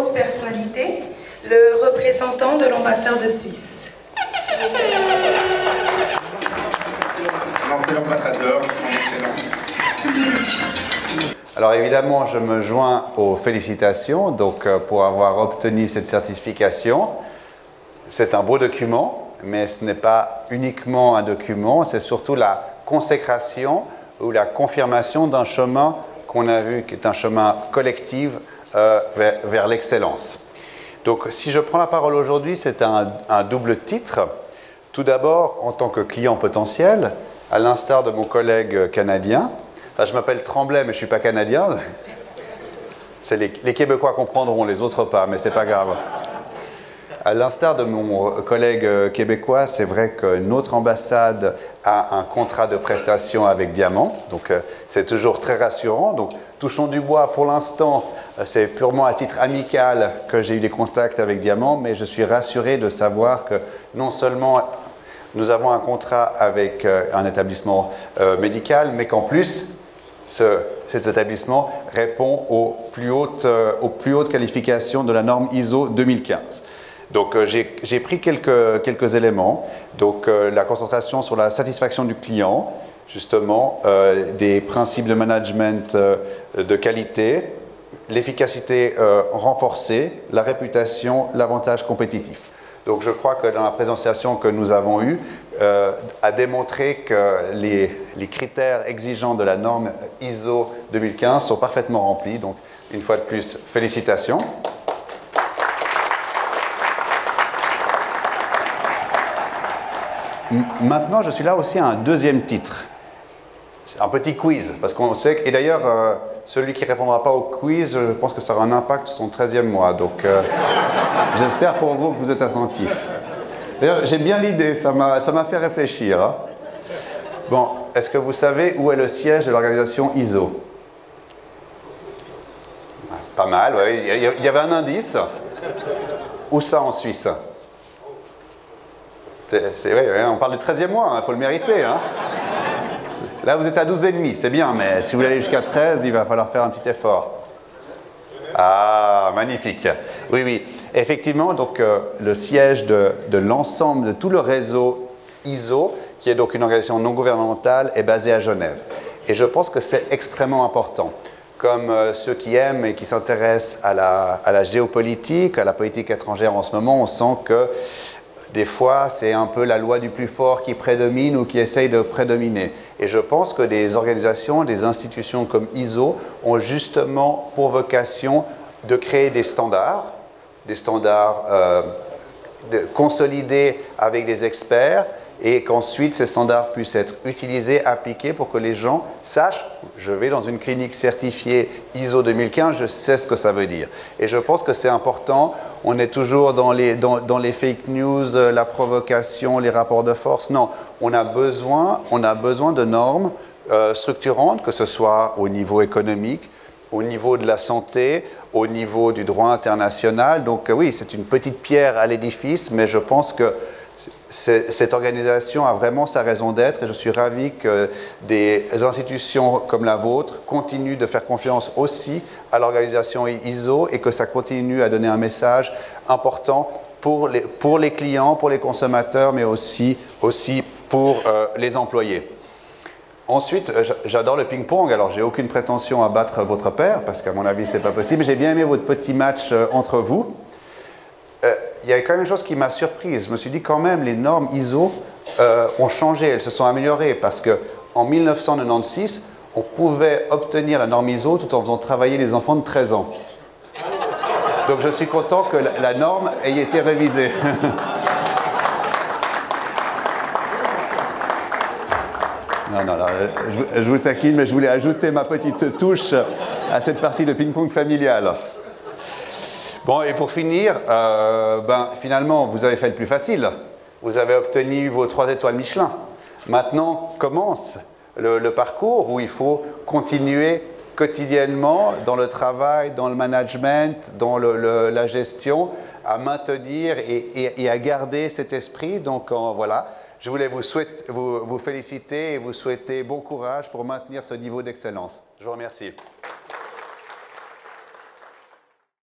haute personnalité, le représentant de l'ambassade de Suisse. Non, c'est l'ambassadeur, son excellence. Toutes nos excuses. Alors évidemment, je me joins aux félicitations pour avoir obtenu cette certification. C'est un beau document, mais ce n'est pas uniquement un document, c'est surtout la consécration ou la confirmation d'un chemin qu'on a vu qui est un chemin collectif vers l'excellence. Donc si je prends la parole aujourd'hui, c'est un double titre. Tout d'abord, en tant que client potentiel, à l'instar de mon collègue canadien. Enfin, je m'appelle Tremblay, mais je ne suis pas canadien. Les Québécois comprendront, les autres pas, mais ce n'est pas grave. À l'instar de mon collègue québécois, c'est vrai que notre ambassade a un contrat de prestation avec Diamant, donc c'est toujours très rassurant. Donc touchons du bois, pour l'instant, c'est purement à titre amical que j'ai eu des contacts avec Diamant, mais je suis rassuré de savoir que non seulement nous avons un contrat avec un établissement médical, mais qu'en plus, cet établissement répond aux plus hautes qualifications de la norme ISO 2015. Donc j'ai pris quelques éléments, donc la concentration sur la satisfaction du client, justement, des principes de management de qualité, l'efficacité renforcée, la réputation, l'avantage compétitif. Donc je crois que dans la présentation que nous avons eue, a démontré que les critères exigeants de la norme ISO 2015 sont parfaitement remplis. Donc une fois de plus, félicitations. Maintenant, je suis là aussi à un deuxième titre. C'est un petit quiz, parce qu'on sait que, et d'ailleurs, celui qui ne répondra pas au quiz, je pense que ça aura un impact sur son 13e mois. Donc, j'espère pour vous que vous êtes attentifs. D'ailleurs, j'ai bien l'idée, ça m'a fait réfléchir. Hein. Bon, est-ce que vous savez où est le siège de l'organisation ISO? Pas mal, oui. Il y avait un indice. Où ça en Suisse? Oui, on parle du 13e mois, il faut le mériter. Hein. Là, vous êtes à 12,5, c'est bien, mais si vous voulez aller jusqu'à 13, il va falloir faire un petit effort. Ah, magnifique. Oui, oui. Effectivement, donc, le siège de l'ensemble de tout le réseau ISO, qui est donc une organisation non gouvernementale, est basé à Genève. Et je pense que c'est extrêmement important. Comme ceux qui aiment et qui s'intéressent à la géopolitique, à la politique étrangère en ce moment, on sent que des fois, c'est un peu la loi du plus fort qui prédomine ou qui essaye de prédominer. Et je pense que des organisations, des institutions comme ISO ont justement pour vocation de créer des standards consolidés avec des experts, et qu'ensuite ces standards puissent être utilisés, appliqués pour que les gens sachent, je vais dans une clinique certifiée ISO 2015, je sais ce que ça veut dire. Et je pense que c'est important, on est toujours dans les fake news, la provocation, les rapports de force. Non, on a besoin de normes structurantes, que ce soit au niveau économique, au niveau de la santé, au niveau du droit international. Donc oui, c'est une petite pierre à l'édifice, mais je pense que cette organisation a vraiment sa raison d'être et je suis ravi que des institutions comme la vôtre continuent de faire confiance aussi à l'organisation ISO et que ça continue à donner un message important pour les clients, pour les consommateurs, mais aussi pour les employés. Ensuite, j'adore le ping-pong, alors j'ai aucune prétention à battre votre père, parce qu'à mon avis, c'est pas possible. J'ai bien aimé votre petit match entre vous. Il y a quand même une chose qui m'a surprise. Je me suis dit quand même, les normes ISO ont changé, elles se sont améliorées, parce qu'en 1996, on pouvait obtenir la norme ISO tout en faisant travailler les enfants de 13 ans. Donc je suis content que la norme ait été révisée. Non, je vous taquine, mais je voulais ajouter ma petite touche à cette partie de ping-pong familial. Bon, et pour finir, finalement, vous avez fait le plus facile. Vous avez obtenu vos 3 étoiles Michelin. Maintenant, commence le parcours où il faut continuer quotidiennement dans le travail, dans le management, dans la gestion, à maintenir et à garder cet esprit. Donc voilà, je voulais vous féliciter et vous souhaiter bon courage pour maintenir ce niveau d'excellence. Je vous remercie.